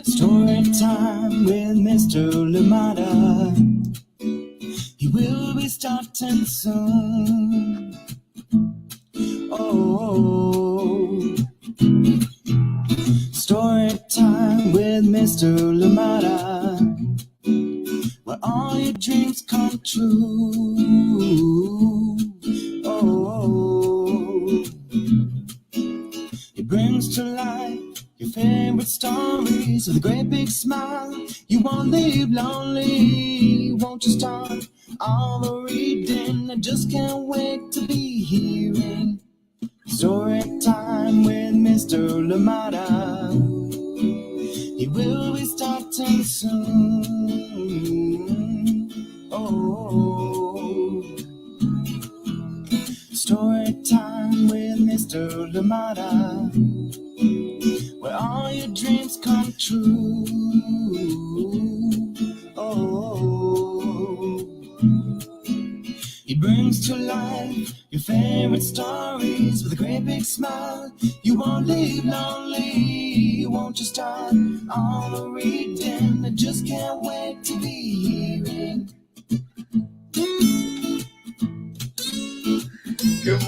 Story time with Mr. Lamada. He will be starting soon. Oh, story time with Mr. Lamada, where all your dreams come true. Oh, he brings to life your favorite stories with a great big smile. You won't leave lonely, won't you start all the reading? I just can't wait to be hearing story time with Mr. Lamada. He will be starting soon. Oh, story time with Mr. Lamada, where all your dreams come true. Oh, he brings to life your favorite stories with a great big smile. You won't leave lonely, won't you start all the reading? I just can't wait to be hearing. Good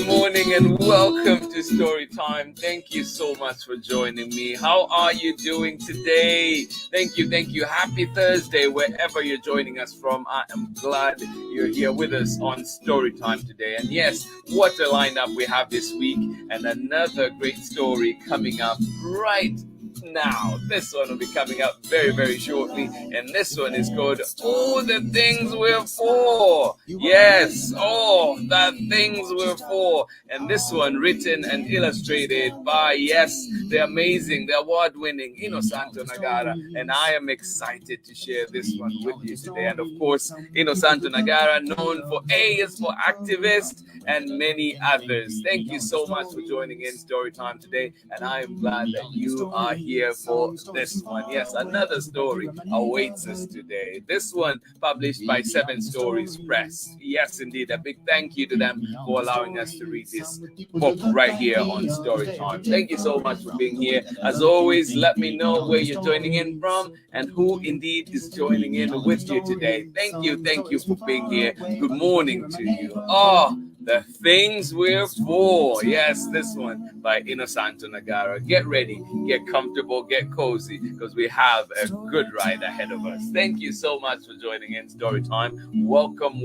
morning, and welcome to Story Time. Thank you so much for joining me. How are you doing today? Thank you. Happy Thursday, wherever you're joining us from. I am glad you're here with us on Story Time today. And yes, what a lineup we have this week, and another great story coming up right now. This one will be coming up very, very shortly, and this one is called All the Things We're For. Yes, all the things we're for. And this one written and illustrated by, yes, the amazing, the award-winning Innosanto Nagara. And I am excited to share this one with you today. And of course, Innosanto Nagara, known for A is for activist and many others. Thank you so much for joining in Storytime today, and I am glad that you are here for this one. Yes, another story awaits us today. This one published by 7 Stories Press. Yes, indeed, a big thank you to them for allowing us to read this book right here on Storytime. Thank you so much for being here. As always, let me know where you're joining in from and who indeed is joining in with you today. Thank you for being here. Good morning to you. Oh, the things we're for. Yes, this one by Innosanto Nagara. Get ready, get comfortable, get cozy, because we have a good ride ahead of us. Thank you so much for joining in Storytime. Welcome.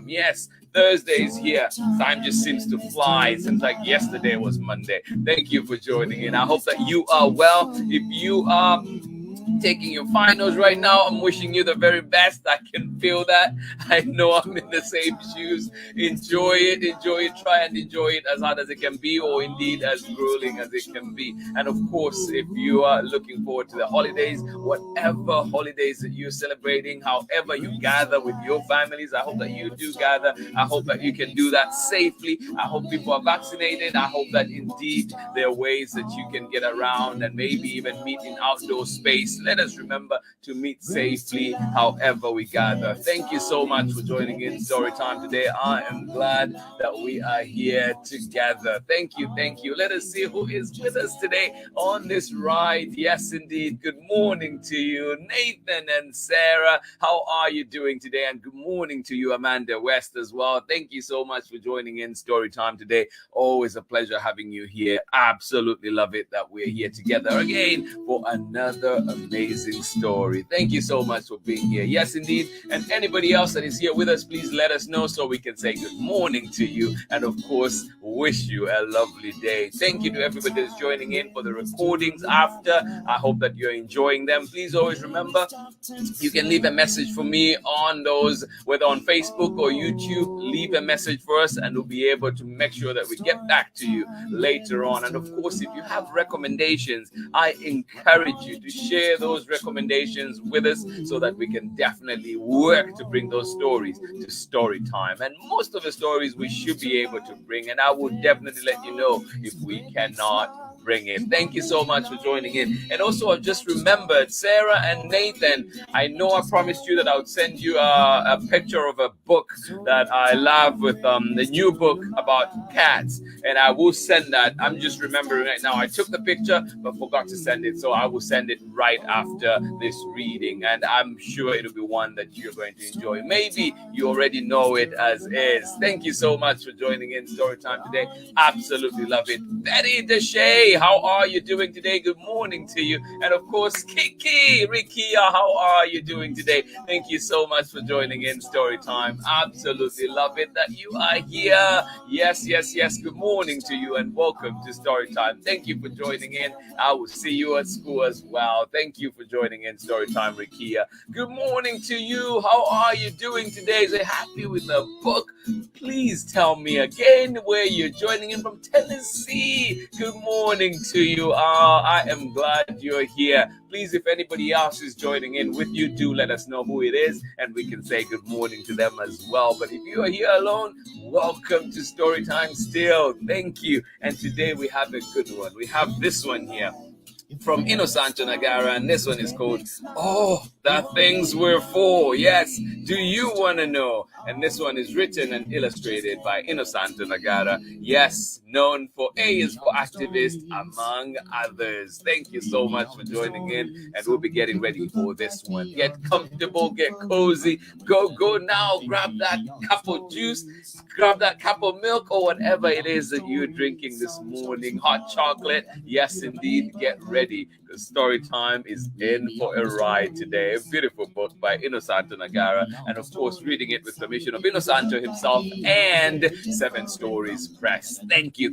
Yes, Thursday is here. Time just seems to fly. It seems like yesterday was Monday. Thank you for joining in. I hope that you are well. If you are taking your finals right now, I'm wishing you the very best. I can feel that. I know I'm in the same shoes. Enjoy it. Try and enjoy it as hard as it can be, or indeed as grueling as it can be. And of course, if you are looking forward to the holidays, whatever holidays that you're celebrating, however you gather with your families, I hope that you do gather. I hope that you can do that safely. I hope people are vaccinated. I hope that indeed there are ways that you can get around and maybe even meet in outdoor space. Let us remember to meet safely however we gather. Thank you so much for joining in Storytime today. I am glad that we are here together. Thank you. Let us see who is with us today on this ride. Yes, indeed. Good morning to you, Nathan and Sarah. How are you doing today? And good morning to you, Amanda West, as well. Thank you so much for joining in Storytime today. Always a pleasure having you here. Absolutely love it that we're here together again for another amazing story. Thank you so much for being here. Yes, indeed. And anybody else that is here with us, please let us know so we can say good morning to you and, of course, wish you a lovely day. Thank you to everybody that's joining in for the recordings after. I hope that you're enjoying them. Please always remember, you can leave a message for me on those, whether on Facebook or YouTube. Leave a message for us and we'll be able to make sure that we get back to you later on. And, of course, if you have recommendations, I encourage you to share those recommendations with us so that we can definitely work to bring those stories to story time. And most of the stories we should be able to bring, and I will definitely let you know if we cannot bring it. Thank you so much for joining in. And also, I've just remembered Sarah and Nathan. I know I promised you that I would send you a picture of a book that I love with the new book about cats, and I will send that. I'm just remembering right now. I took the picture but forgot to send it, so I will send it right after this reading, and I'm sure it'll be one that you're going to enjoy. Maybe you already know it as is. Thank you so much for joining in Storytime today. Absolutely love it. Betty Deshay, how are you doing today? Good morning to you. And of course, Kiki, Rikia, how are you doing today? Thank you so much for joining in Storytime. Absolutely love it that you are here. Yes, yes, yes. Good morning to you and welcome to Storytime. Thank you for joining in. I will see you at school as well. Thank you for joining in Storytime, Rikia. Good morning to you. How are you doing today? Is it happy with the book? Please tell me again where you're joining in from. Tennessee. Good morning to you. I am glad you're here. Please, if anybody else is joining in with you, do let us know who it is and we can say good morning to them as well. But if you are here alone, welcome to Storytime still. Thank you. And today we have a good one. We have this one here from Innosanto Nagara, and this one is called "Oh, the Things We're For." Yes, do you want to know? And this one is written and illustrated by Innosanto Nagara. Yes, known for A is for activist, among others. Thank you so much for joining in, and we'll be getting ready for this one. Get comfortable, get cozy. Go now, grab that cup of juice, grab that cup of milk, or whatever it is that you're drinking this morning. Hot chocolate. Yes, indeed. Get ready, because story time is in for a ride today. A beautiful book by Innosanto Nagara, and of course, reading it with permission of Innosanto himself and Seven Stories Press. Thank you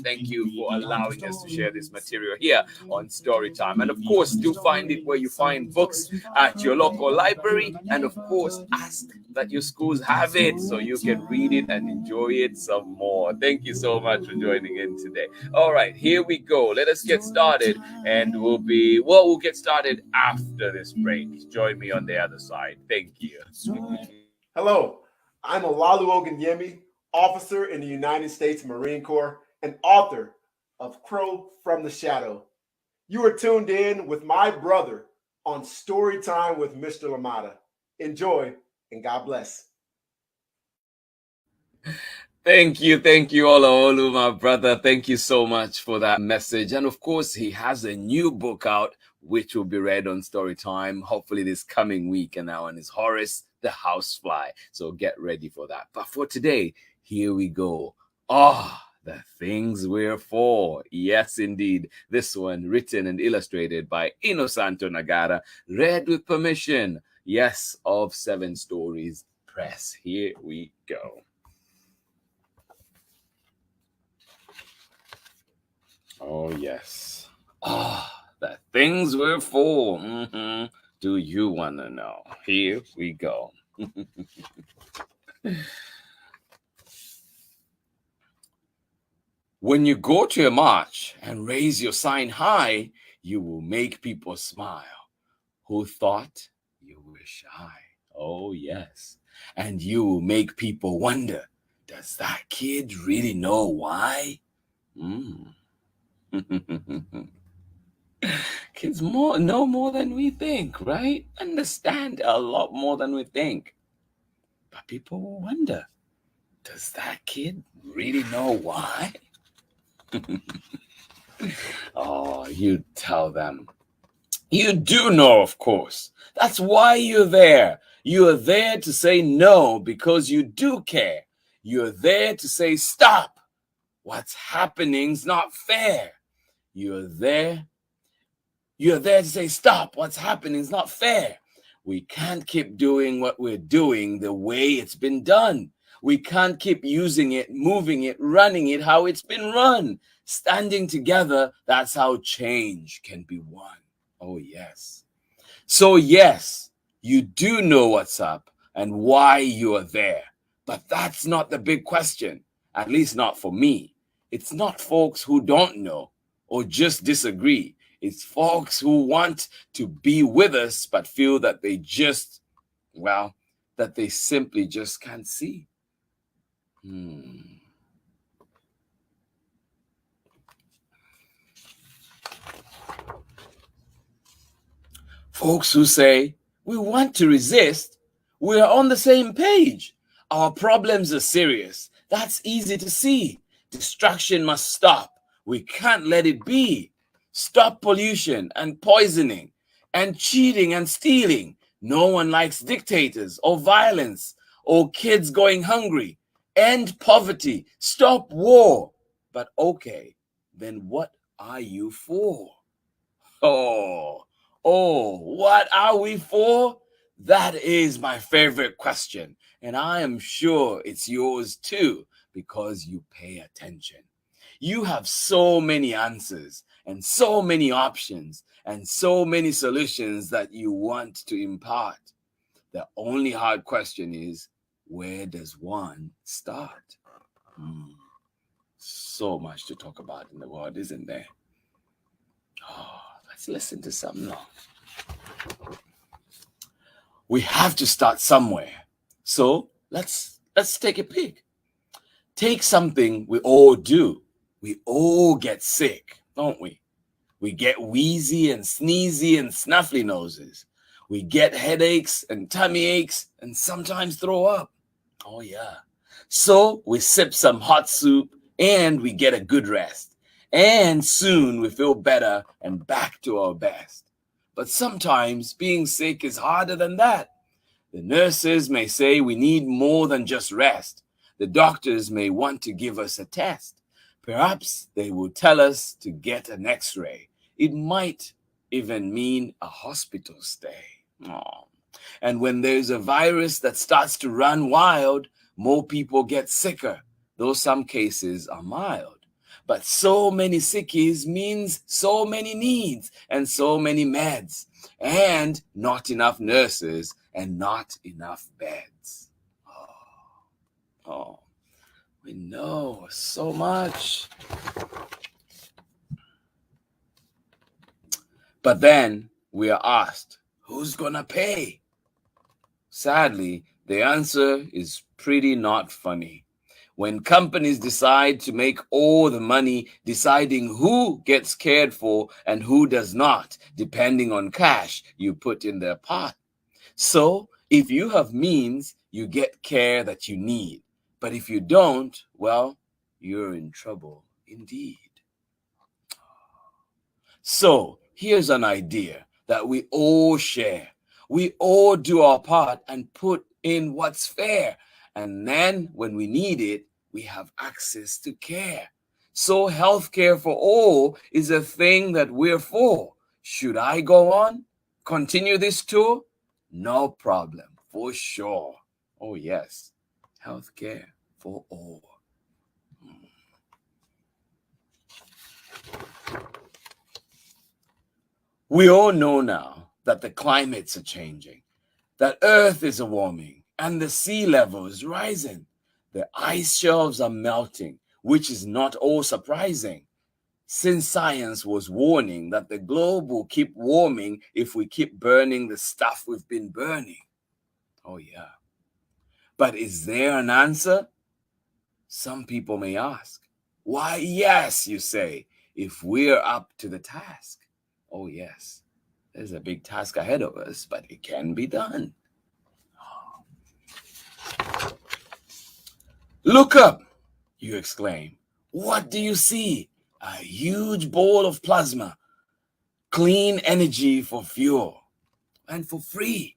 for allowing us to share this material here on Storytime. And of course, do find it where you find books at your local library, and of course, ask that your schools have it so you can read it and enjoy it some more. Thank you so much for joining in today. All right, here we go. Let us get started, and we'll get started after this break. Join me on the other side. Thank you. Hello, I'm Olalu Oganyemi, officer in the United States Marine Corps and author of Crow from the Shadow. You are tuned in with my brother on Storytime with Mr. Lamada. Enjoy, and God bless. Thank you, Olaolu, my brother. Thank you so much for that message. And of course, he has a new book out, which will be read on Storytime, hopefully this coming week. And that one is Horace the Housefly. So get ready for that. But for today, here we go. The Things We're For. Yes, indeed. This one written and illustrated by Innosanto Nagara, read with permission, yes, of Seven Stories Press. Here we go. Oh, yes. The things we're for. Do you want to know? Here we go. When you go to a march and raise your sign high, you will make people smile. Who thought you were shy? Oh, yes. And you will make people wonder, does that kid really know why? Kids know more than we think, right? Understand a lot more than we think. But people will wonder, does that kid really know why? Oh, you tell them. You do know, of course. That's why you're there. You are there to say no because you do care. You're there to say stop. What's happening's not fair. You're there to say stop. What's happening is not fair. We can't keep doing what we're doing the way it's been done. We can't keep using it, moving it, running it how it's been run. Standing together, that's how change can be won. Oh, yes. So, yes, you do know what's up and why you are there. But that's not the big question, at least not for me. It's not folks who don't know or just disagree. It's folks who want to be with us but feel that that they simply just can't see. Folks who say, we want to resist, we're on the same page. Our problems are serious. That's easy to see. Destruction must stop. We can't let it be. Stop pollution and poisoning and cheating and stealing. No one likes dictators or violence or kids going hungry. End poverty. Stop war. But okay, then what are you for? Oh, what are we for? That is my favorite question. And I am sure it's yours too, because you pay attention. You have so many answers and so many options and so many solutions that you want to impart. The only hard question is, where does one start? So much to talk about in the world, isn't there? Oh, let's listen to some now. We have to start somewhere. So let's take a peek. Take something we all do. We all get sick, don't we? We get wheezy and sneezy and snuffly noses. We get headaches and tummy aches and sometimes throw up. Oh yeah. So we sip some hot soup and we get a good rest. And soon we feel better and back to our best. But sometimes being sick is harder than that. The nurses may say we need more than just rest. The doctors may want to give us a test. Perhaps they will tell us to get an x-ray. It might even mean a hospital stay. Oh. And when there's a virus that starts to run wild, more people get sicker, though some cases are mild. But so many sickies means so many needs and so many meds, and not enough nurses and not enough beds. Oh, we know so much. But then we are asked, who's gonna pay? Sadly, the answer is pretty not funny. When companies decide to make all the money deciding who gets cared for and who does not, depending on cash you put in their pot. So if you have means, you get care that you need. But if you don't, well, you're in trouble indeed. So here's an idea that we all share. We all do our part and put in what's fair. And then when we need it, we have access to care. So healthcare for all is a thing that we're for. Should I go on? Continue this tour? No problem, for sure. Oh yes, healthcare for all. We all know now that the climates are changing, that Earth is warming, and the sea level is rising. The ice shelves are melting, which is not all surprising, since science was warning that the globe will keep warming if we keep burning the stuff we've been burning. Oh yeah. But is there an answer? Some people may ask. Why, yes, you say, if we're up to the task. Oh yes, there's a big task ahead of us, but it can be done. Look up, you exclaim. What do you see? A huge ball of plasma, clean energy for fuel, and for free.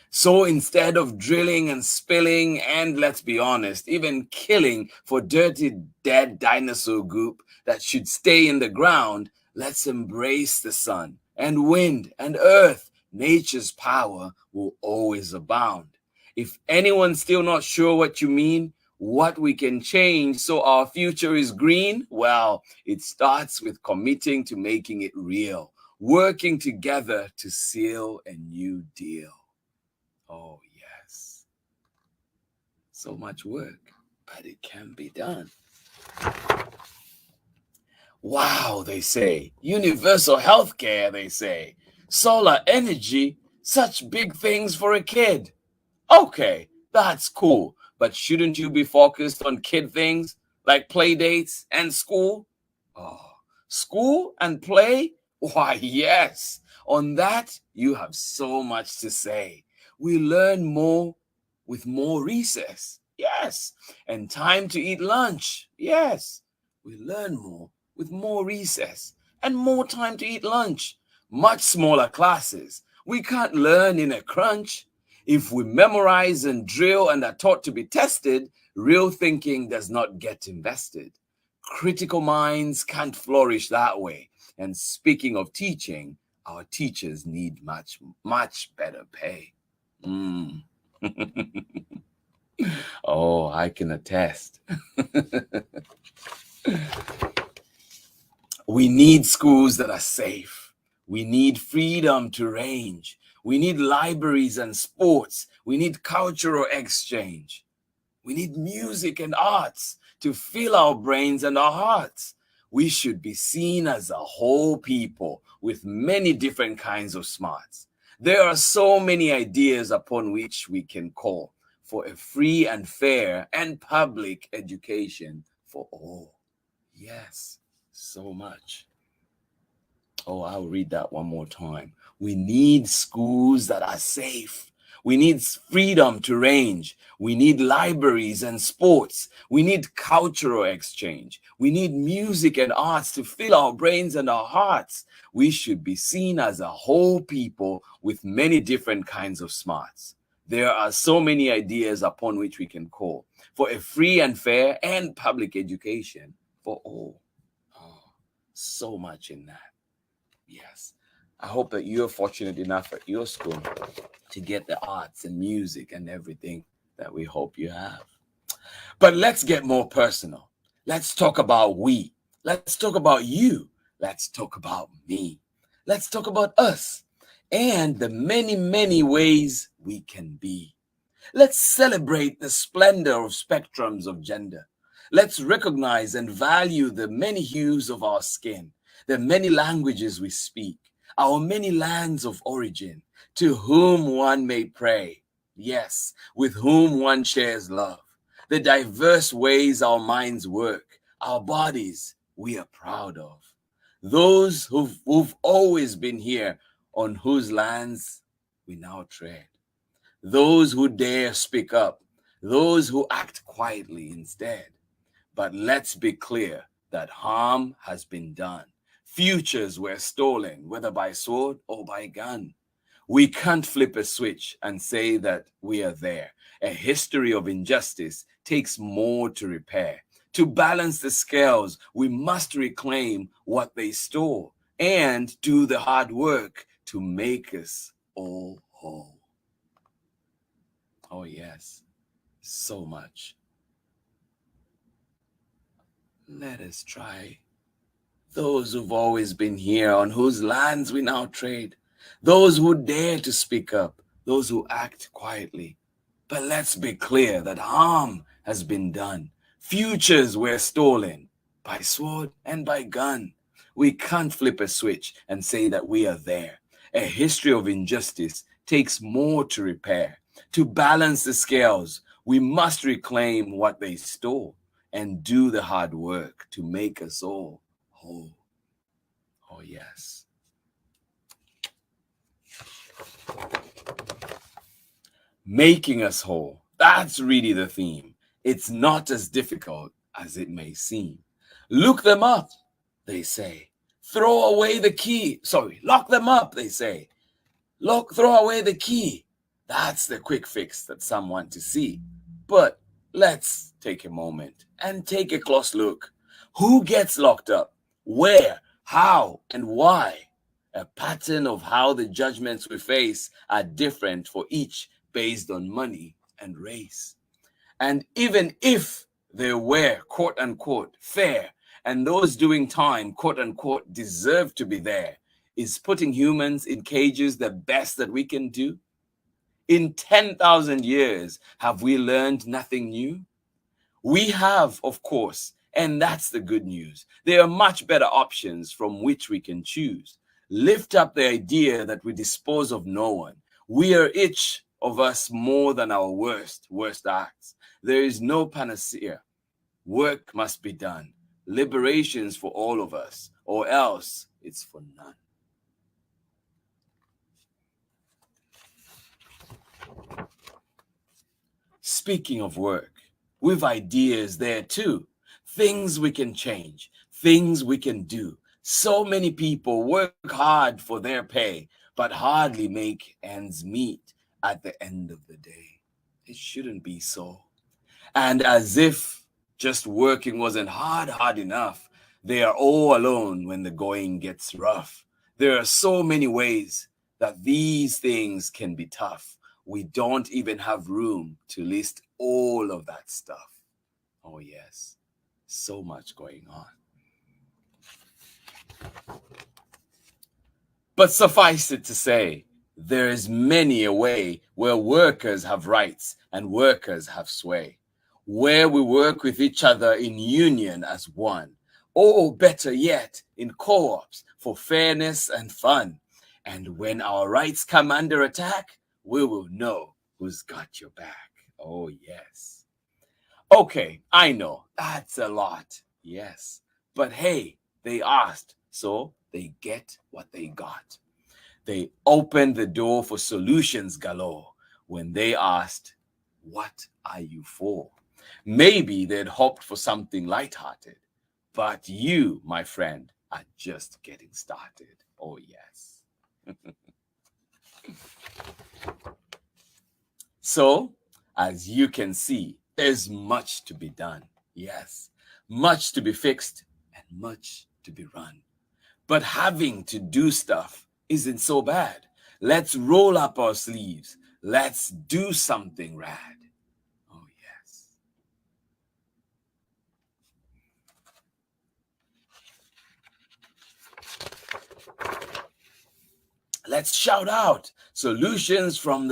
So instead of drilling and spilling and, let's be honest, even killing for dirty dead dinosaur goop that should stay in the ground, let's embrace the sun and wind and earth. Nature's power will always abound. If anyone's still not sure what you mean, what we can change so our future is green, well, it starts with committing to making it real, working together to seal a new deal. Oh, yes. So much work, but it can be done. Wow, they say. Universal healthcare, they say. Solar energy, such big things for a kid. Okay, that's cool. But shouldn't you be focused on kid things like play dates and school? Oh, school and play? Why, yes, on that you have so much to say. We learn more with more recess. Yes. And time to eat lunch. Yes. We learn more with more recess and more time to eat lunch. Much smaller classes. We can't learn in a crunch. If we memorize and drill and are taught to be tested, real thinking does not get invested. Critical minds can't flourish that way. And speaking of teaching, our teachers need much, much better pay. Mm. Oh, I can attest. We need schools that are safe. We need freedom to range. We need libraries and sports. We need cultural exchange. We need music and arts to fill our brains and our hearts. We should be seen as a whole people with many different kinds of smarts. There are so many ideas upon which we can call for a free and fair and public education for all. Yes, so much. Oh, I'll read that one more time. We need schools that are safe. We need freedom to range. We need libraries and sports. We need cultural exchange. We need music and arts to fill our brains and our hearts. We should be seen as a whole people with many different kinds of smarts. There are so many ideas upon which we can call for a free and fair and public education for all. Oh, so much in that. Yes. I hope that you're fortunate enough at your school to get the arts and music and everything that we hope you have. But let's get more personal. Let's talk about we. Let's talk about you. Let's talk about me. Let's talk about us and the many, many ways we can be. Let's celebrate the splendor of spectrums of gender. Let's recognize and value the many hues of our skin, the many languages we speak, our many lands of origin, to whom one may pray, yes, with whom one shares love, the diverse ways our minds work, our bodies we are proud of, those who've always been here, on whose lands we now tread, those who dare speak up, those who act quietly instead. But let's be clear that harm has been done. Futures were stolen, whether by sword or by gun. We can't flip a switch and say that we are there. A history of injustice takes more to repair. To balance the scales, we must reclaim what they stole and do the hard work to make us all whole. Oh, yes, so much. Let us try. Those who've always been here, on whose lands we now trade, those who dare to speak up, those who act quietly. But let's be clear that harm has been done. Futures were stolen by sword and by gun. We can't flip a switch and say that we are there. A history of injustice takes more to repair. To balance the scales, we must reclaim what they stole and do the hard work to make us all whole. Oh, yes. Making us whole. That's really the theme. It's not as difficult as it may seem. Look them up, they say. Throw away the key. Sorry, lock them up, they say. Throw away the key. That's the quick fix that some want to see. But let's take a moment and take a close look. Who gets locked up? Where? How? And why? A pattern of how the judgments we face are different for each based on money and race. And even if they were, quote unquote, fair, and those doing time, quote unquote, deserve to be there, is putting humans in cages the best that we can do? In 10,000 years, have we learned nothing new? We have, of course, and that's the good news. There are much better options from which we can choose. Lift up the idea that we dispose of no one. We are each of us more than our worst acts. There is no panacea. Work must be done. Liberations for all of us, or else it's for none. Speaking of work, we've ideas there too. Things we can change, things we can do. So many people work hard for their pay, but hardly make ends meet at the end of the day. It shouldn't be so. And as if just working wasn't hard enough, they are all alone when the going gets rough. There are so many ways that these things can be tough. We don't even have room to list all of that stuff. Oh, yes, so much going on. But suffice it to say, there is many a way where workers have rights and workers have sway, where we work with each other in union as one, or better yet, in co-ops for fairness and fun. And when our rights come under attack, we will know who's got your back. Oh, yes. Okay, I know, that's a lot, yes. But hey, they asked, so they get what they got. They opened the door for solutions galore when they asked, what are you for? Maybe they'd hoped for something lighthearted, but you, my friend, are just getting started. Oh, yes. So, as you can see, there's much to be done. Yes, much to be fixed and much to be run. But having to do stuff isn't so bad. Let's roll up our sleeves. Let's do something rad. Oh, yes. Let's shout out solutions from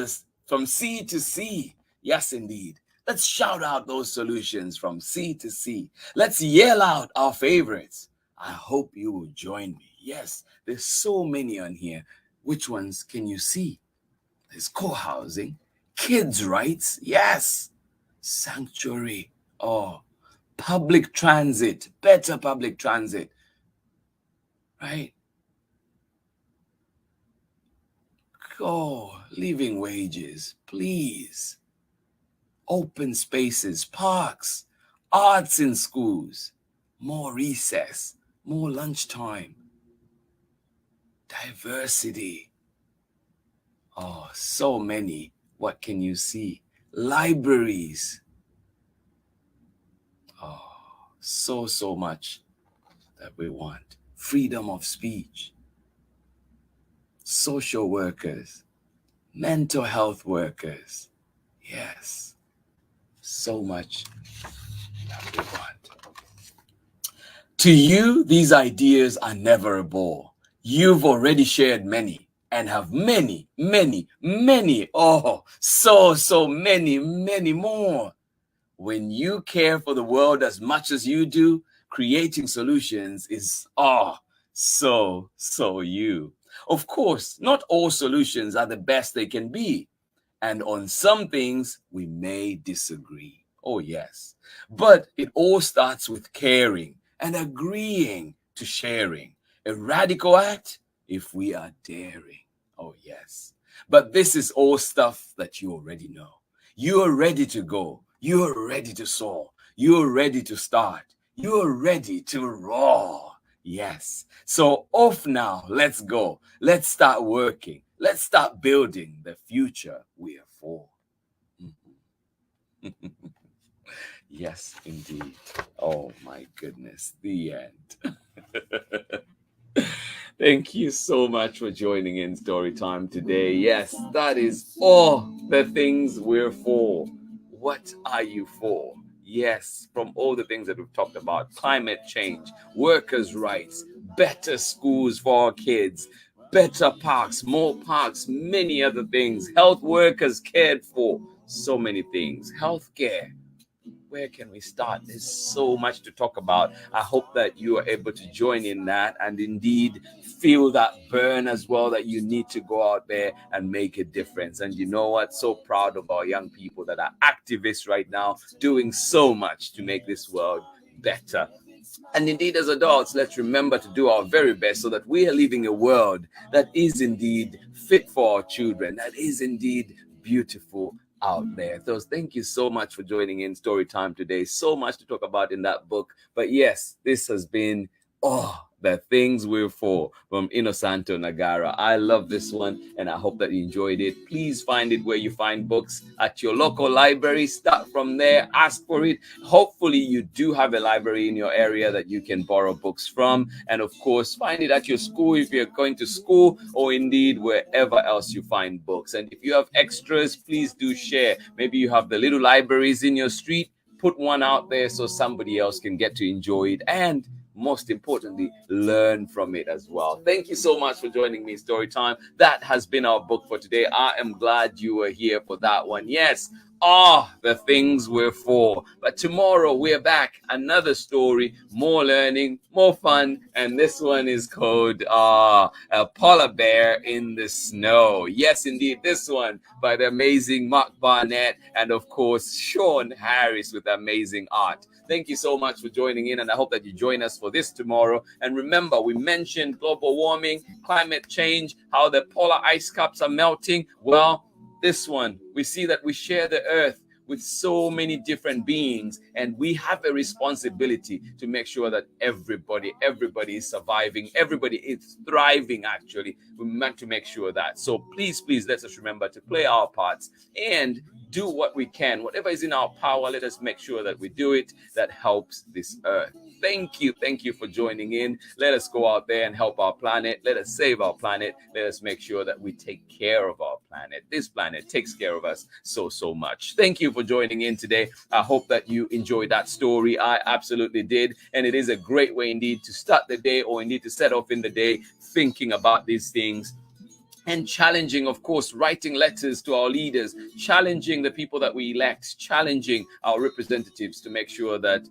sea to sea. Yes, indeed. Let's shout out those solutions from sea to sea. Let's yell out our favorites. I hope you will join me. Yes, there's so many on here. Which ones can you see? There's co-housing, kids' rights, yes, sanctuary, oh, public transit, better public transit, right? Oh, living wages, please. Open spaces, parks, arts in schools, more recess, more lunchtime, diversity. Oh, so many. What can you see? Libraries. Oh, so much that we want. Freedom of speech. Social workers. Mental health workers. Yes. So much that we want. To you, these ideas are never a bore. You've already shared many and have many, oh, so many more. When you care for the world as much as you do, creating solutions is, so you. Of course, not all solutions are the best they can be. And on some things, we may disagree. Oh, yes. But it all starts with caring and agreeing to sharing. A radical act if we are daring. Oh, yes. But this is all stuff that you already know. You are ready to go. You are ready to soar. You are ready to start. You are ready to roar. Yes. So off now. Let's go. Let's start working. Let's start building the future we are for. Yes, indeed. Oh, my goodness. The end. Thank you so much for joining in Story Time today. Yes, that is all the things we're for. What are you for? Yes, from all the things that we've talked about, climate change, workers' rights, better schools for our kids, better parks, more parks, many other things, health workers cared for, so many things, healthcare. Where can we start? There's so much to talk about. I hope that you are able to join in that and indeed feel that burn as well, that you need to go out there and make a difference. And you know what? So proud of our young people that are activists right now, doing so much to make this world better. And indeed, as adults, let's remember to do our very best so that we are living a world that is indeed fit for our children, that is indeed beautiful out there. So thank you so much for joining in Story Time today. So much to talk about in that book. But yes, this has been the things we're for from Innosanto Nagara. I love this one and I hope that you enjoyed it. Please find it where you find books at your local library. Start from there, ask for it. Hopefully you do have a library in your area that you can borrow books from. And of course, find it at your school if you're going to school, or indeed wherever else you find books. And if you have extras, please do share. Maybe you have the little libraries in your street. Put one out there so somebody else can get to enjoy it, and most importantly, learn from it as well. Thank you so much for joining me in Story Time. That has been our book for today. I am glad you were here for that one. Yes, the things we're for. But tomorrow we're back. Another story, more learning, more fun. And this one is called A Polar Bear in the Snow. Yes, indeed, this one by the amazing Mark Barnett and, of course, Sean Harris with amazing art. Thank you so much for joining in, and I hope that you join us for this tomorrow. And remember, we mentioned global warming, climate change, how the polar ice caps are melting. Well, this one, we see that we share the earth with so many different beings, and we have a responsibility to make sure that everybody is surviving, everybody is thriving. Actually, we meant to make sure that. So please let us remember to play our parts and do what we can. Whatever is in our power, let us make sure that we do it that helps this earth. Thank you for joining in. Let us go out there and help our planet. Let us save our planet. Let us make sure that we take care of our planet. This planet takes care of us so much. Thank you for joining in today. I hope that you enjoyed that story. I absolutely did. And it is a great way indeed to start the day, or indeed to set off in the day thinking about these things. And challenging, of course, writing letters to our leaders, challenging the people that we elect, challenging our representatives to make sure that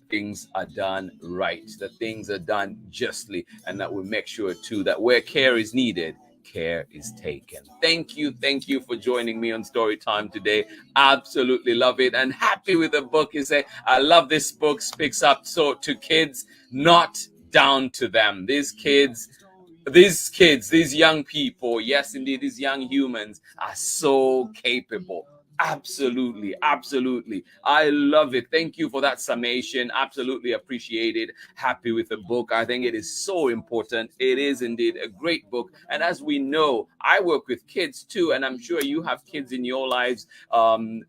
things are done right, that things are done justly, and that we make sure too that where care is needed, care is taken. Thank you for joining me on Story Time today. Absolutely love it, and happy with the book. You say, I love this book. Speaks up so to kids, not down to them. These kids, these young people, yes, indeed, these young humans are so capable. Absolutely. I love it. Thank you for that summation. Absolutely appreciate it. Happy with the book. I think it is so important. It is indeed a great book. And as we know, I work with kids too, and I'm sure you have kids in your lives. And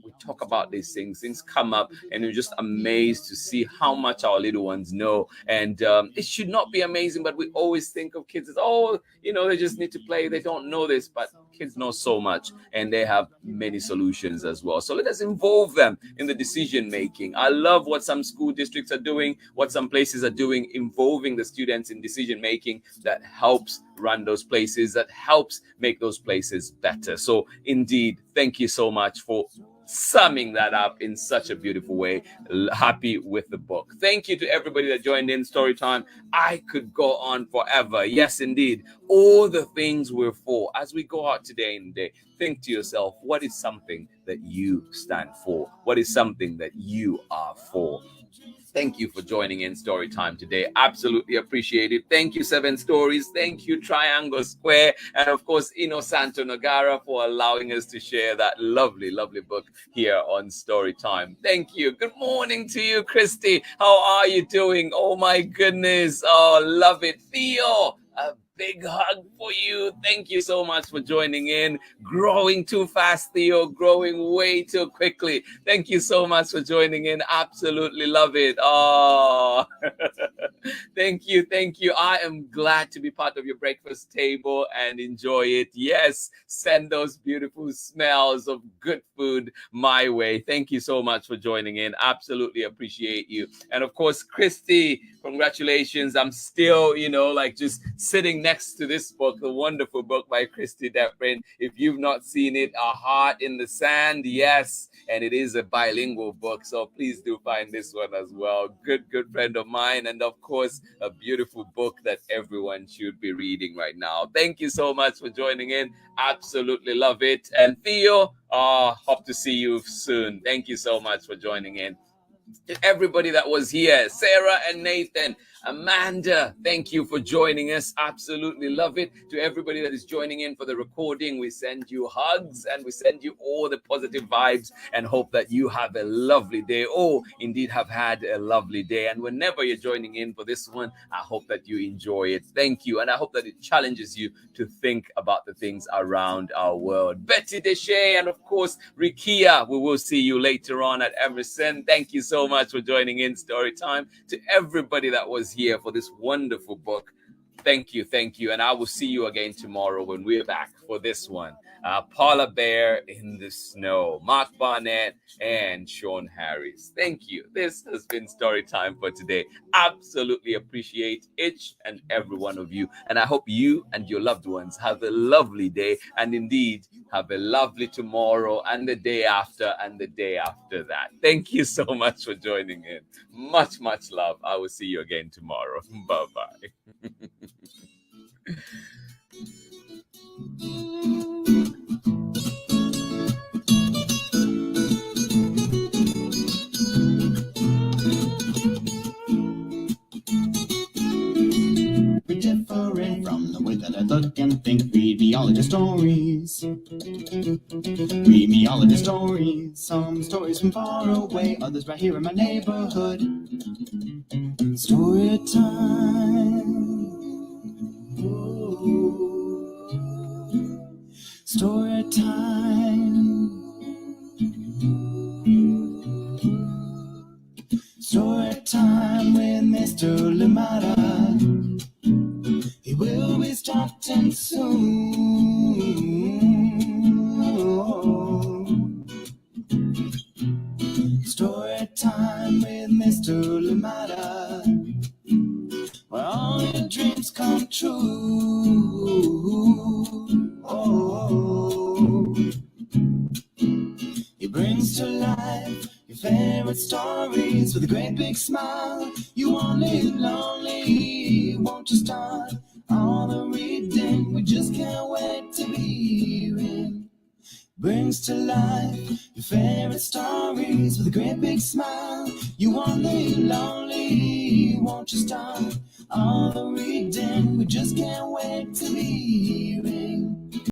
we talk about these things come up, and you're just amazed to see how much our little ones know. And it should not be amazing, but we always think of kids as, they just need to play, they don't know this. But kids know so much, and they have many solutions as well. So let us involve them in the decision making. I love what some school districts are doing, what some places are doing, involving the students in decision making. That helps run those places, that helps make those places better. So indeed, thank you so much for summing that up in such a beautiful way. Happy with the book. Thank you to everybody that joined in Story Time. I could go on forever. Yes, indeed. All the things we're for. As we go out today in the day, think to yourself, what is something that you stand for? What is something that you are for? Thank you for joining in Story Time today. Absolutely appreciate it. Thank you, 7 Stories. Thank you, Triangle Square. And of course, Innosanto Nagara, for allowing us to share that lovely book here on Story Time. Thank you. Good morning to you, Christy. How are you doing? Oh my goodness. Oh, love it. Theo, a big hug for you. Thank you so much for joining in. Growing too fast, Theo. Growing way too quickly. Thank you so much for joining in. Absolutely love it. Oh, thank you. I am glad to be part of your breakfast table and enjoy it. Yes, send those beautiful smells of good food my way. Thank you so much for joining in. Absolutely appreciate you. And of course, Christy, congratulations. I'm still, just sitting next to this book, the wonderful book by Christy Deprin. If you've not seen it, A Heart in the Sand, yes, and it is a bilingual book, so please do find this one as well. Good friend of mine, and of course, a beautiful book that everyone should be reading right now. Thank you so much for joining in. Absolutely love it. And Theo, hope to see you soon. Thank you so much for joining in. To everybody that was here, Sarah and Nathan, Amanda, thank you for joining us. Absolutely love it. To everybody that is joining in for the recording, we send you hugs and we send you all the positive vibes and hope that you have a lovely day, or indeed have had a lovely day. And whenever you're joining in for this one, I hope that you enjoy it. Thank you. And I hope that it challenges you to think about the things around our world. Betty Deshay and of course, Rikia, we will see you later on at Emerson. Thank you so much for joining in Story Time. To everybody that was here for this wonderful book, thank you. And I will see you again tomorrow when we're back for this one. Paula Bear in the Snow, Mark Barnett, and Sean Harris. Thank you. This has been Story Time for today. Absolutely appreciate each and every one of you. And I hope you and your loved ones have a lovely day, and indeed have a lovely tomorrow and the day after and the day after that. Thank you so much for joining in. Much, much love. I will see you again tomorrow. Bye-bye. We're different from the way that I look and think. Read me all of your stories. Read me all of your stories. Some stories from far away, others right here in my neighborhood. Story time. Ooh. Story time. Story time with Mr. Lumada. He will be starting soon. Story time with Mr. Lumada, where all your dreams come true. Oh, he brings to life your favorite stories with a great big smile. You won't live lonely, won't you start all the reading? We just can't wait to be hearing. Brings to life your favorite stories with a great big smile. You won't live lonely, won't you start all the reading? We just can't wait to be hearing.